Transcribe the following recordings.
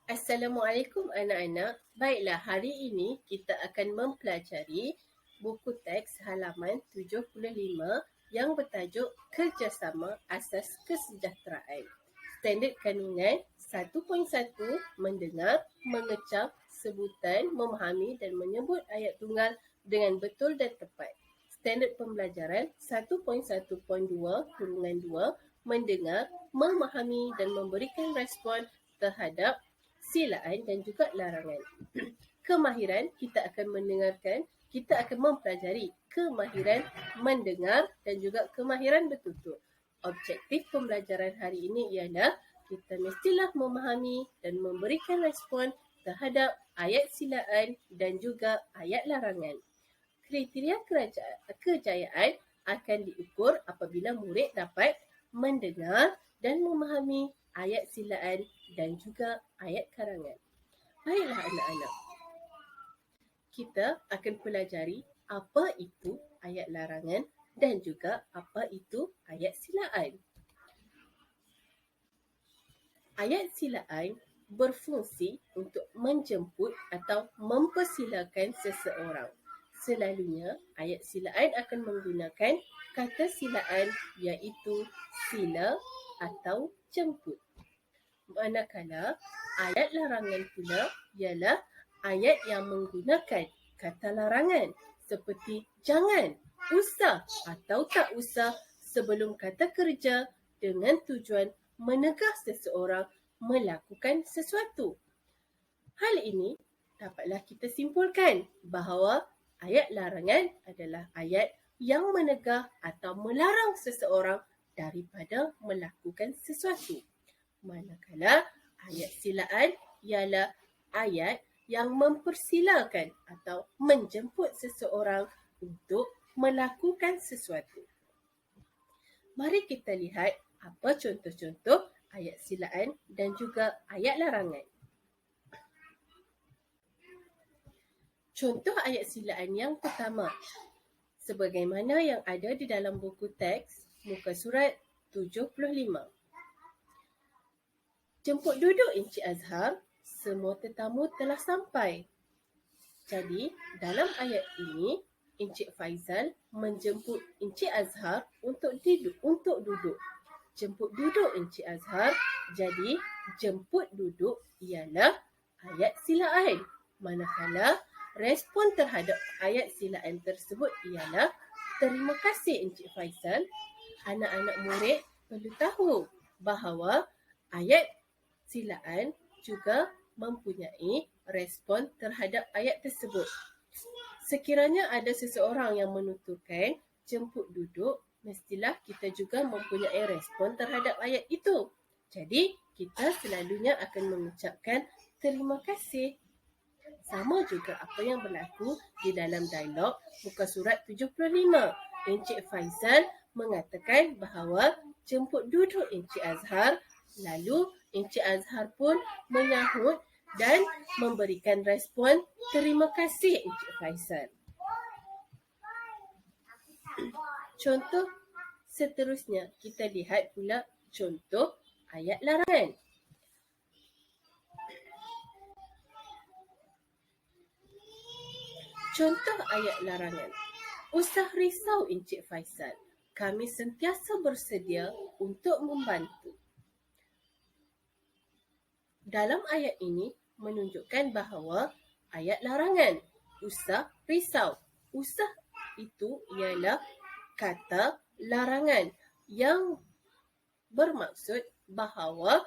Assalamualaikum anak-anak. Baiklah, hari ini kita akan mempelajari buku teks halaman 75 yang bertajuk Kerjasama Asas Kesejahteraan. Standard kandungan 1.1 mendengar, mengecap, sebutan, memahami dan menyebut ayat tunggal dengan betul dan tepat. Standard pembelajaran 1.1.2 mendengar, memahami dan memberikan respon terhadap silaan dan juga larangan. Kemahiran kita akan mempelajari kemahiran mendengar dan juga kemahiran bertutur. Objektif pembelajaran hari ini ialah kita mestilah memahami dan memberikan respon terhadap ayat silaan dan juga ayat larangan. Kriteria kejayaan akan diukur apabila murid dapat mendengar dan memahami ayat silaan dan juga ayat karangan. Baiklah anak-anak, kita akan pelajari apa itu ayat larangan dan juga apa itu ayat silaan. Ayat silaan berfungsi untuk menjemput atau mempersilakan seseorang. Selalunya, ayat silaan akan menggunakan kata silaan iaitu sila atau jemput. Manakala ayat larangan pula ialah ayat yang menggunakan kata larangan seperti jangan, usah atau tak usah sebelum kata kerja dengan tujuan menegah seseorang melakukan sesuatu. Hal ini dapatlah kita simpulkan bahawa ayat larangan adalah ayat yang menegah atau melarang seseorang daripada melakukan sesuatu. Manakala ayat silaan ialah ayat yang mempersilakan atau menjemput seseorang untuk melakukan sesuatu. Mari kita lihat apa contoh-contoh ayat silaan dan juga ayat larangan. Contoh ayat silaan yang pertama, sebagaimana yang ada di dalam buku teks muka surat 75. Jemput duduk Encik Azhar, semua tetamu telah sampai. Jadi, dalam ayat ini, Encik Faizal menjemput Encik Azhar untuk duduk. Jemput duduk Encik Azhar, jadi jemput duduk ialah ayat silaan. Manakala respon terhadap ayat silaan tersebut ialah terima kasih Encik Faizal. Anak-anak murid perlu tahu bahawa ayat silaan juga mempunyai respon terhadap ayat tersebut. Sekiranya ada seseorang yang menuturkan jemput duduk, mestilah kita juga mempunyai respon terhadap ayat itu. Jadi, kita selalunya akan mengucapkan terima kasih. Sama juga apa yang berlaku di dalam dialog muka surat 75. Encik Faizal mengatakan bahawa jemput duduk Encik Azhar, lalu Encik Azhar pun menyahut dan memberikan respon terima kasih Encik Faizal. Contoh seterusnya, kita lihat pula contoh ayat larangan. Contoh ayat larangan. Usah risau Encik Faizal, kami sentiasa bersedia untuk membantu. Dalam ayat ini menunjukkan bahawa ayat larangan, usah risau. Usah itu ialah kata larangan yang bermaksud bahawa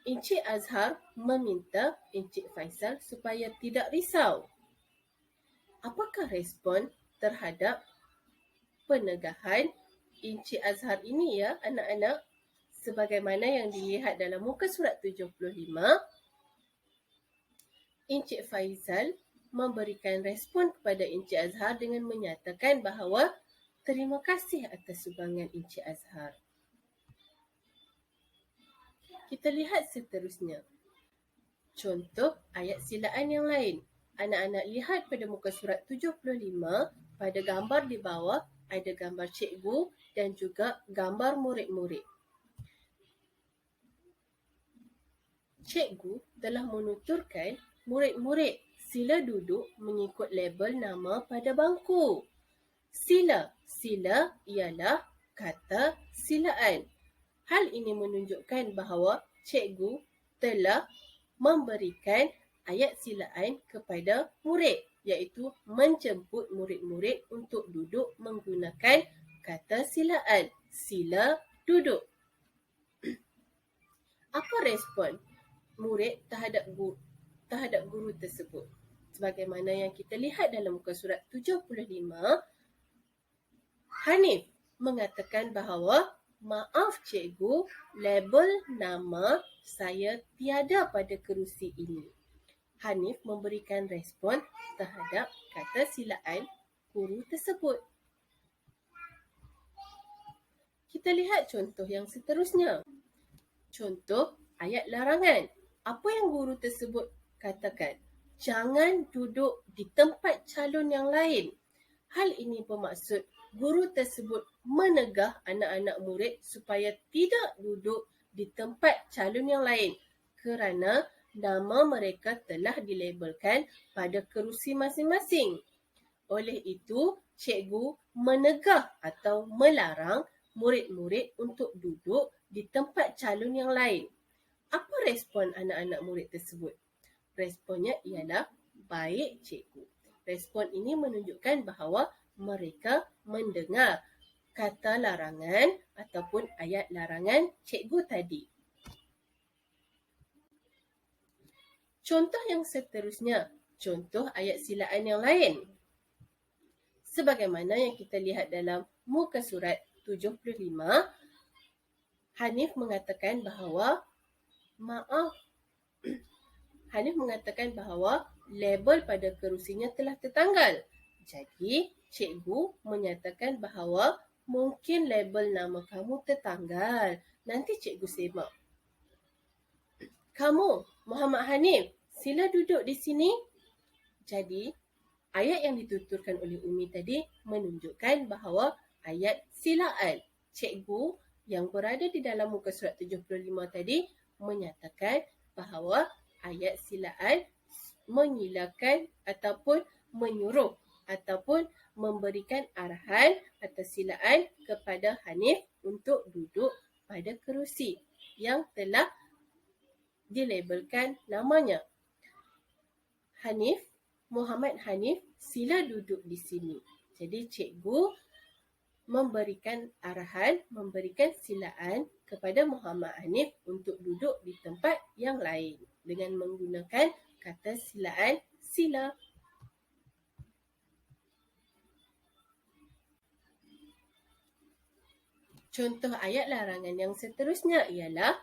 Encik Azhar meminta Encik Faizal supaya tidak risau. Apakah respon terhadap penegahan Encik Azhar ini ya anak-anak? Sebagaimana yang dilihat dalam muka surat 75, Encik Faizal memberikan respon kepada Encik Azhar dengan menyatakan bahawa terima kasih atas sumbangan Encik Azhar. Kita lihat seterusnya. Contoh ayat silaan yang lain. Anak-anak lihat pada muka surat 75, pada gambar di bawah ada gambar cikgu dan juga gambar murid-murid. Cikgu telah menuturkan murid-murid sila duduk mengikut label nama pada bangku. Sila. Sila ialah kata silaan. Hal ini menunjukkan bahawa cikgu telah memberikan ayat silaan kepada murid, iaitu menjemput murid-murid untuk duduk menggunakan kata silaan. Sila duduk. Apa respon murid terhadap guru tersebut? Sebagaimana yang kita lihat dalam muka surat 75, Hanif mengatakan bahawa, maaf cikgu, label nama saya tiada pada kerusi ini. Hanif memberikan respon terhadap kata silaan guru tersebut. Kita lihat contoh yang seterusnya. Contoh ayat larangan. Apa yang guru tersebut katakan? Jangan duduk di tempat calon yang lain. Hal ini bermaksud guru tersebut menegah anak-anak murid supaya tidak duduk di tempat calon yang lain kerana nama mereka telah dilabelkan pada kerusi masing-masing. Oleh itu, cikgu menegah atau melarang murid-murid untuk duduk di tempat calon yang lain. Apa respon anak-anak murid tersebut? Responnya ialah, baik cikgu. Respon ini menunjukkan bahawa mereka mendengar kata larangan ataupun ayat larangan cikgu tadi. Contoh yang seterusnya, contoh ayat silaan yang lain. Sebagaimana yang kita lihat dalam muka surat 75, Hanif mengatakan bahawa, maaf, Hanif mengatakan bahawa label pada kerusinya telah tertanggal. Jadi, cikgu menyatakan bahawa mungkin label nama kamu tertanggal. Nanti cikgu semak. Kamu, Muhammad Hanif, sila duduk di sini. Jadi, ayat yang dituturkan oleh Umi tadi menunjukkan bahawa ayat silaan. Cikgu yang berada di dalam muka surat 75 tadi menyatakan bahawa ayat silaan menyilakan ataupun menyuruh ataupun memberikan arahan atau silaan kepada Hanif untuk duduk pada kerusi yang telah dilabelkan namanya. Hanif, Muhammad Hanif, sila duduk di sini. Jadi cikgu memberikan arahan, memberikan silaan kepada Muhammad Hanif untuk duduk di tempat yang lain dengan menggunakan kata silaan sila. Contoh ayat larangan yang seterusnya ialah,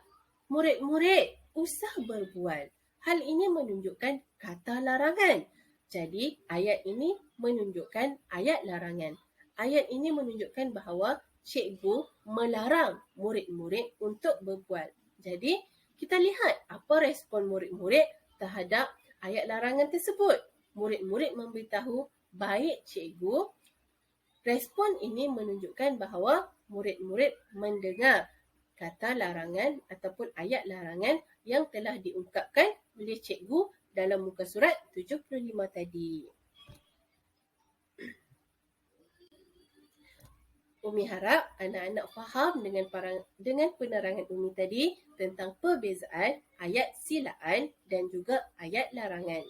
murid-murid, usah berbual. Hal ini menunjukkan kata larangan. Jadi, ayat ini menunjukkan ayat larangan. Ayat ini menunjukkan bahawa cikgu melarang murid-murid untuk berbual. Jadi, kita lihat apa respon murid-murid terhadap ayat larangan tersebut. Murid-murid memberitahu, baik cikgu. Respon ini menunjukkan bahawa murid-murid mendengar kata larangan ataupun ayat larangan yang telah diungkapkan oleh cikgu dalam muka surat 75 tadi. Umi harap anak-anak faham dengan penerangan Umi tadi tentang perbezaan ayat silaan dan juga ayat larangan.